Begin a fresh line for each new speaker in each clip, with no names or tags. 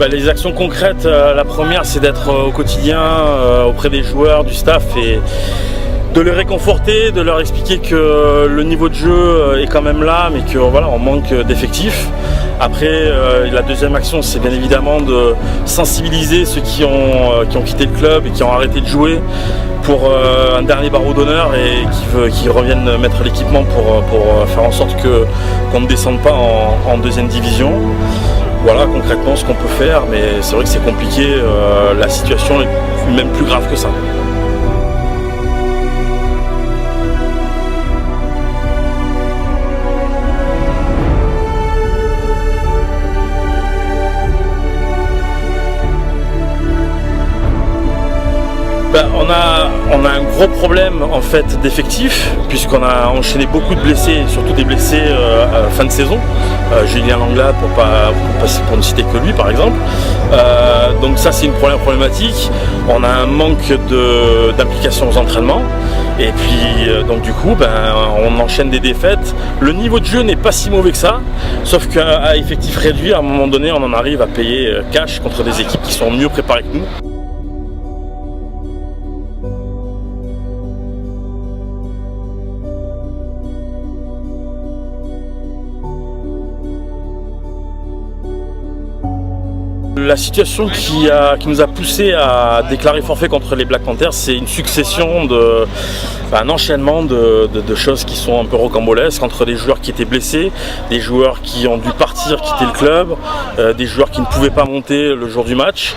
Les actions concrètes, la première c'est d'être au quotidien auprès des joueurs, du staff et de les réconforter, de leur expliquer que le niveau de jeu est quand même là mais que voilà, on manque d'effectifs. Après la deuxième action c'est bien évidemment de sensibiliser ceux qui ont quitté le club et qui ont arrêté de jouer pour un dernier barreau d'honneur et qui reviennent mettre l'équipement pour faire en sorte qu'on ne descende pas en deuxième division. Voilà concrètement ce qu'on peut faire, mais c'est vrai que c'est compliqué, la situation est même plus grave que ça. On a un gros problème en fait d'effectifs puisqu'on a enchaîné beaucoup de blessés, surtout des blessés à fin de saison. Julien Langlade pour ne citer que lui par exemple. Donc ça c'est une première problématique. On a un manque d'implication aux entraînements et puis donc du coup on enchaîne des défaites. Le niveau de jeu n'est pas si mauvais que ça, sauf qu'à effectif réduit à un moment donné on en arrive à payer cash contre des équipes qui sont mieux préparées que nous. La situation qui nous a poussé à déclarer forfait contre les Black Panthers, c'est une succession un enchaînement de choses qui sont un peu rocambolesques entre des joueurs qui étaient blessés, des joueurs qui ont dû partir, quitter le club, des joueurs qui ne pouvaient pas monter le jour du match.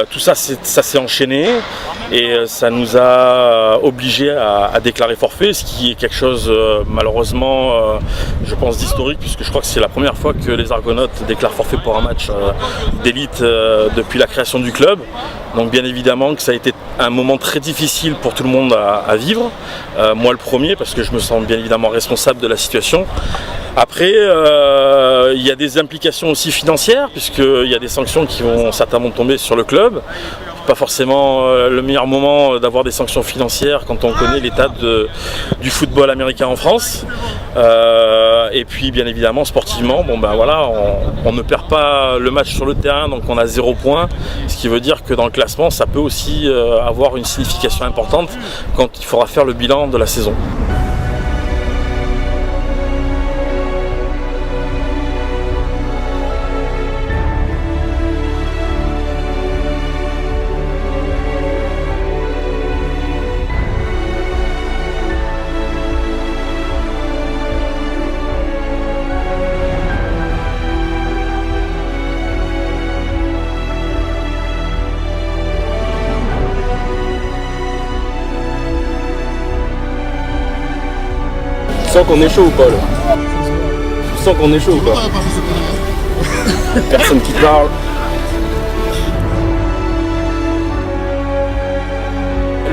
Tout ça, ça s'est enchaîné et ça nous a obligés à déclarer forfait, ce qui est quelque chose malheureusement, je pense, d'historique, puisque je crois que c'est la première fois que les Argonautes déclarent forfait pour un match d'élite depuis la création du club. Donc bien évidemment que ça a été un moment très difficile pour tout le monde à vivre. Moi le premier, parce que je me sens bien évidemment responsable de la situation. Après, il y a des implications aussi financières, puisqu'il y a des sanctions qui vont certainement tomber sur le club. Pas forcément le meilleur moment d'avoir des sanctions financières quand on connaît l'état du football américain en France. Et puis bien évidemment sportivement, on ne perd pas le match sur le terrain, donc on a 0 point, ce qui veut dire que dans le classement ça peut aussi avoir une signification importante quand il faudra faire le bilan de la saison.
Tu sens qu'on est chaud ou pas là? Tu sens qu'on est chaud ou pas? Personne qui parle.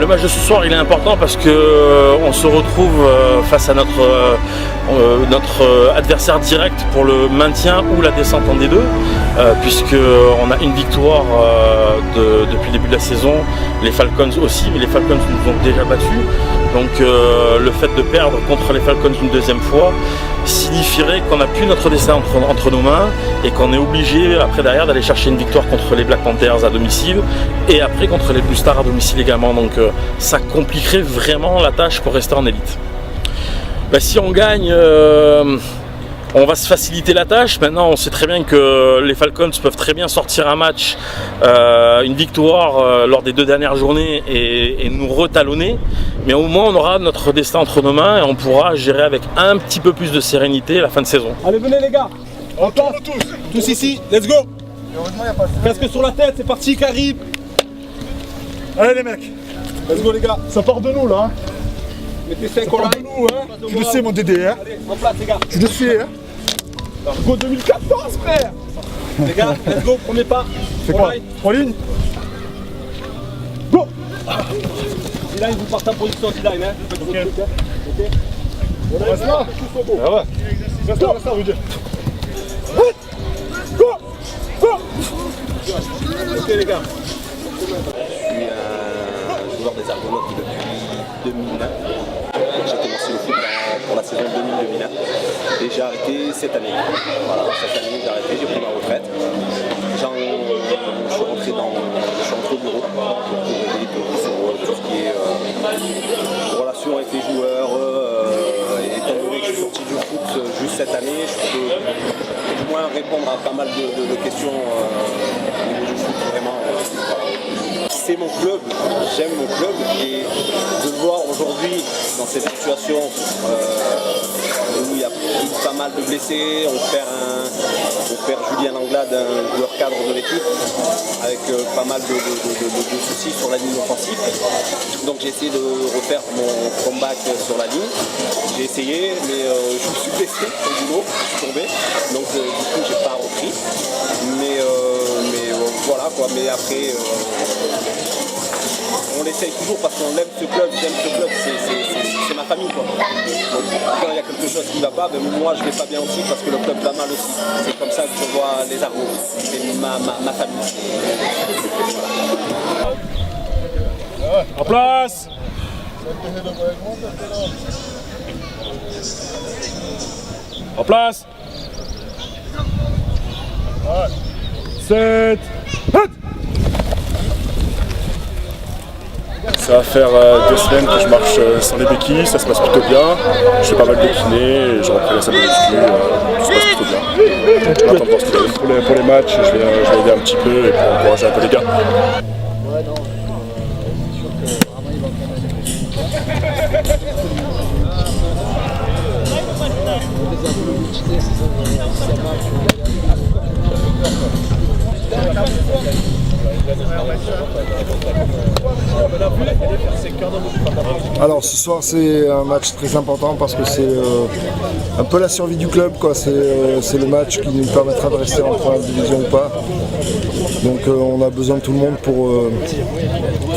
Le match de ce soir il est important parce qu'on se retrouve face à notre adversaire direct pour le maintien ou la descente en D2, puisqu'on a une victoire depuis le début de la saison, les Falcons aussi, mais les Falcons nous ont déjà battus. Donc le fait de perdre contre les Falcons une deuxième fois signifierait qu'on n'a plus notre destin entre nos mains et qu'on est obligé après derrière d'aller chercher une victoire contre les Black Panthers à domicile et après contre les Blue Stars à domicile également. Donc ça compliquerait vraiment la tâche pour rester en élite. Si on gagne, on va se faciliter la tâche. Maintenant on sait très bien que les Falcons peuvent très bien sortir un match, une victoire lors des 2 dernières journées et nous retalonner. Mais au moins on aura notre destin entre nos mains et on pourra gérer avec un petit peu plus de sérénité la fin de saison.
Allez venez les gars, on tourne tous ici, let's go. Casque sur la tête, c'est parti Karim. Allez les mecs, let's go les gars, ça part de nous là hein. Mettez 5 en ligne, tu le sais mon Dédé hein. Allez, en place les gars. Tu le sais hein. Go 2014 frère. Les gars, let's go, premier pas. C'est quoi? En ligne. Go. D-line, vous partez en position D-line hein. Ok. On reste là. Ah ouais. Reste là, Rudy. Go. Go. Ok les gars.
Je suis un joueur des Argonautes depuis 2009. J'ai commencé le foot pour la saison 2000-2001 et j'ai arrêté cette année. Voilà, cette année j'ai arrêté, j'ai pris ma retraite. cette année, je peux du moins répondre à pas mal de questions au niveau du foot, vraiment. C'est mon club, j'aime mon club et de le voir aujourd'hui dans cette situation où il y a pas mal de blessés, on perd Julien Anglade, un joueur cadre de l'équipe, avec pas mal de soucis sur la ligne offensive. Donc j'ai essayé de refaire mon comeback sur la ligne. J'ai essayé, mais je me suis blessé au boulot, je suis tombé. Donc du coup j'ai pas repris. Mais voilà quoi, mais après on l'essaye toujours parce qu'on aime ce club, j'aime ce club, c'est ma famille quoi. Donc quand il y a quelque chose qui ne va pas, ben, moi je ne vais pas bien aussi parce que le club va mal aussi. C'est comme ça que je vois les Argos, c'est ma famille. Voilà.
En place. En place. 7. Ça va faire 2 semaines que je marche sans les béquilles, ça se passe plutôt bien. Je fais pas mal de kiné et je reprends la salle de muscu, tout se passe plutôt bien. On attend de voir ce qu'il y a. Pour les matchs, je vais aider un petit peu et pour encourager un peu les gars.
Alors ce soir c'est un match très important parce que c'est un peu la survie du club quoi. C'est le match qui nous permettra de rester en première division ou pas. Donc on a besoin de tout le monde pour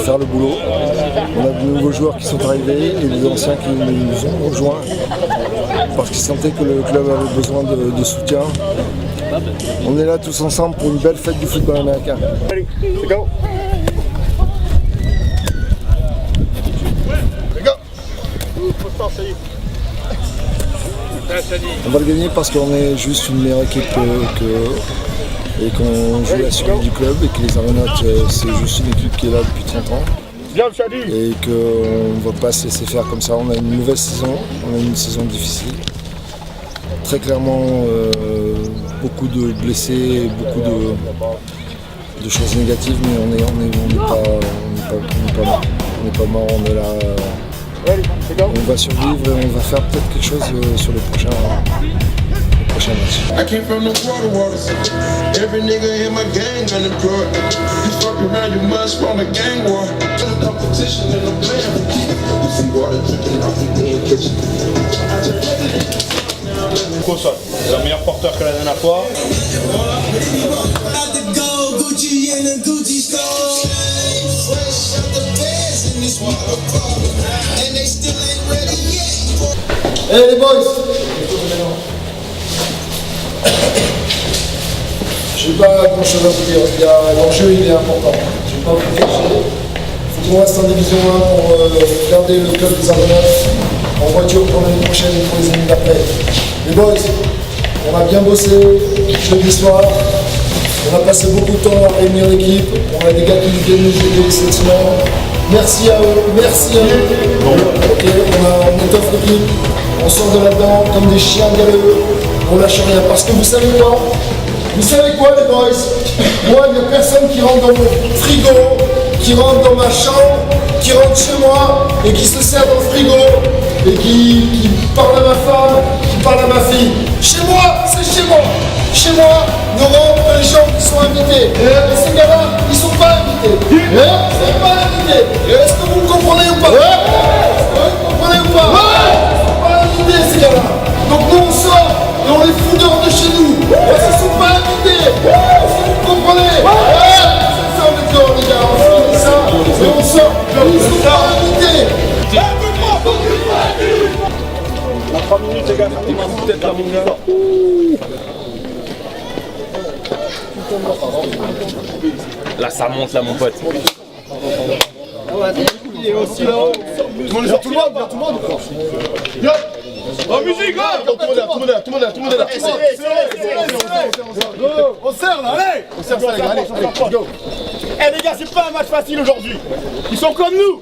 faire le boulot. On a de nouveaux joueurs qui sont arrivés et des anciens qui nous ont rejoints parce qu'ils sentaient que le club avait besoin de soutien. On est là tous ensemble pour une belle fête du football américain.
Allez, c'est go.
On va le gagner parce qu'on est juste une meilleure équipe et qu'on joue la survie du club et que les Argonautes c'est juste une équipe qui est là depuis 30 ans et qu'on ne va pas se laisser faire comme ça. On a une mauvaise saison, on a une saison difficile. Très clairement beaucoup de blessés, beaucoup de choses négatives, mais on n'est pas mort, on est là. On va survivre et on va faire peut-être quelque chose sur les prochains matchs. I came from the water. Every nigga in my gang unemployed. You fuck around, you must from a gang war. The competition in the plan. You see water dripping off the kitchen.
Cossa, c'est un meilleur porteur que la dernière fois.
Hey les boys, je n'ai pas grand chose à vous dire, l'enjeu il est important, je ne vais pas vous cacher. Il faut qu'on reste en division 1 pour garder le club des Argonautes en voiture pour l'année prochaine et pour les années d'après. Les boys, on a bien bossé jeudi soir, on a passé beaucoup de temps à réunir l'équipe, on a des gars qui viennent nous aider cette semaine. Merci à eux, merci à eux. Ok, on étoffe l'équipe, on sort de là-dedans comme des chiens galeux, on lâche rien. Parce que vous savez quoi? Vous savez quoi les boys? Moi, il n'y a personne qui rentre dans mon frigo, qui rentre dans ma chambre, qui rentre chez moi et qui se sert dans le frigo et qui parle à ma femme, qui parle à ma fille. Chez moi, c'est chez moi. Chez moi, nous rentrent les gens qui sont invités. Et ces gars-là, ils ne sont pas invités. Ils ne sont pas invités. Est-ce que vous me comprenez ou pas? Est-ce que vous comprenez ou pas? Ils ne sont pas invités ces gars-là. Donc nous on sort et on les fout dehors de chez nous. Parce qu'ils ne sont pas invités. Est-ce que vous comprenez? C'est ça, on est dehors les gars. On fait ça et on sort. Ils ne sont pas invités.
Dans 3 minutes les gars, peut-être la minute.
Là ça monte là mon pote.
Il est aussi là. Tout le monde est sur tout le monde, En musique, là. Tout le monde est là. On serre là, allez. On serre ça les gars, allez, go. Eh les gars, c'est pas un match facile aujourd'hui. Ils sont comme nous.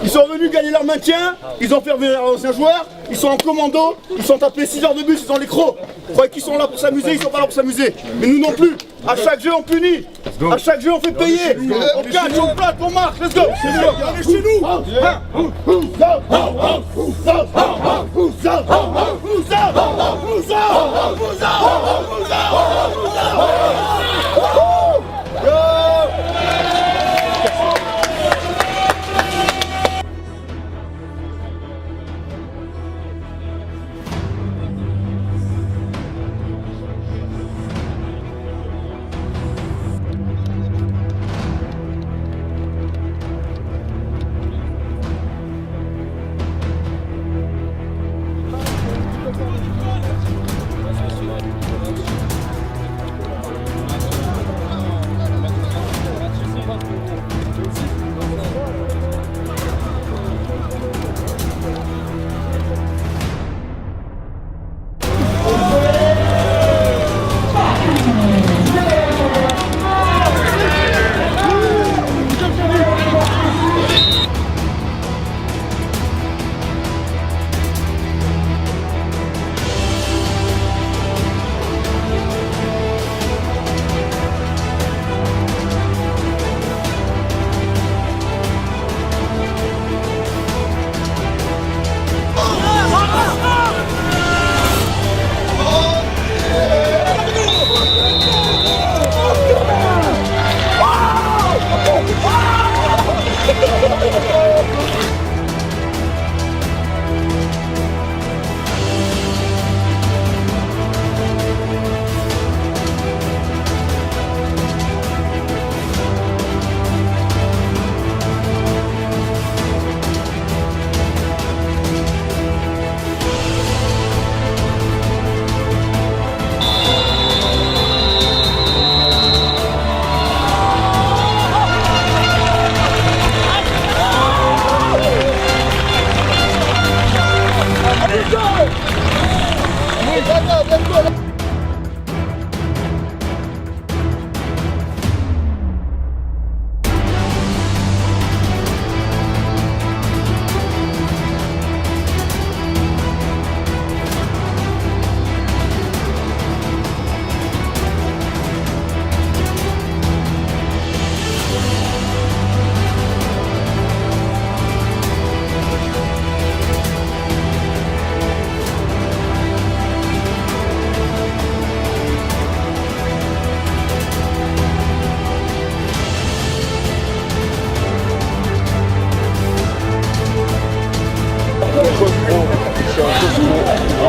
Ils sont venus gagner leur maintien, ils ont fait revenir leurs anciens joueurs, ils sont en commando, ils sont tapés 6 heures de bus, ils ont les crocs. Vous croyez qu'ils sont là pour s'amuser, ils sont pas là pour s'amuser. Mais nous non plus. À chaque jeu on punit, à chaque jeu on fait payer. On catch, on plate, on marque, let's go. On est chez nous.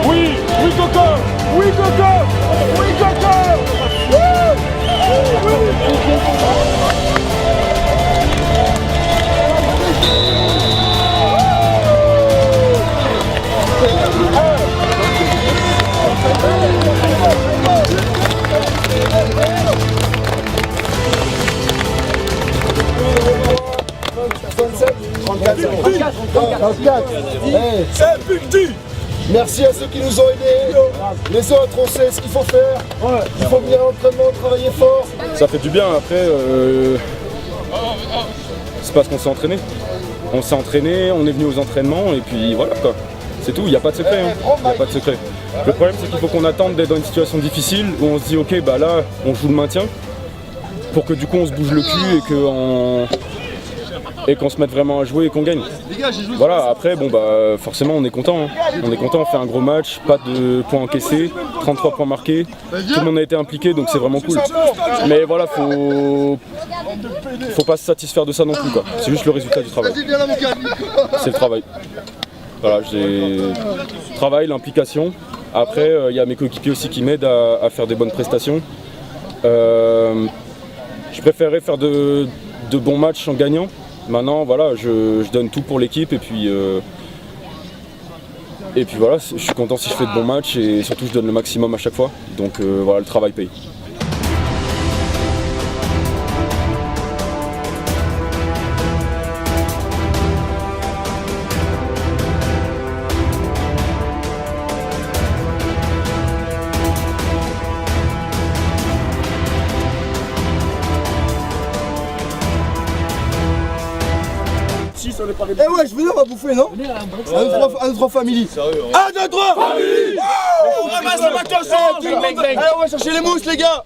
Oui, oui Coco, oui Coco, oui Coco.
Merci à ceux qui nous ont aidés. Les autres, on sait ce qu'il faut faire. Il faut venir à l'entraînement, travailler fort.
Ça fait du bien après. C'est parce qu'on s'est entraîné. On s'est entraîné, on est venu aux entraînements et puis voilà quoi. C'est tout, il n'y a pas de secret. Il n'y a pas de secret. Le problème c'est qu'il faut qu'on attende d'être dans une situation difficile où on se dit ok bah là on joue le maintien pour que du coup on se bouge le cul et qu'on se mette vraiment à jouer et qu'on gagne. Voilà, après bon bah forcément on est content. On est content, on fait un gros match, pas de points encaissés, 33 points marqués, tout le monde a été impliqué donc c'est vraiment cool. Mais voilà, faut pas se satisfaire de ça non plus quoi. C'est juste le résultat du travail. C'est le travail. Voilà, j'ai le travail, l'implication. Après il y a mes coéquipiers aussi qui m'aident à faire des bonnes prestations. Je préférerais faire de bons matchs en gagnant. Maintenant, voilà, je donne tout pour l'équipe et puis voilà, je suis content si je fais de bons matchs et surtout je donne le maximum à chaque fois. Donc voilà, le travail paye.
Eh ouais, je veux dire, on va bouffer, non? 1, 2, 3 family. 1, 2, 3 family. On ramasse la moitié ensemble. Allez, on va chercher les mousses, les gars.